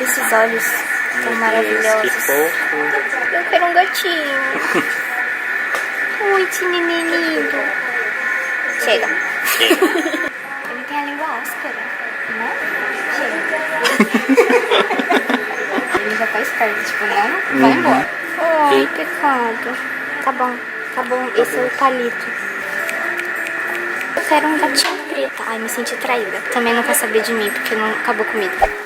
Olha esses olhos tão maravilhosos. Que fofo. Eu quero um gatinho. Ui, que neném lindo. Chega. Ele tem a língua áspera, né? Chega. Ele já tá esperto, tipo, não vai embora. Ai, pecado. Tá bom, esse é o palito. Eu quero um gatinho preto. Ai, me senti traída. Também não quer saber de mim, porque não acabou comigo.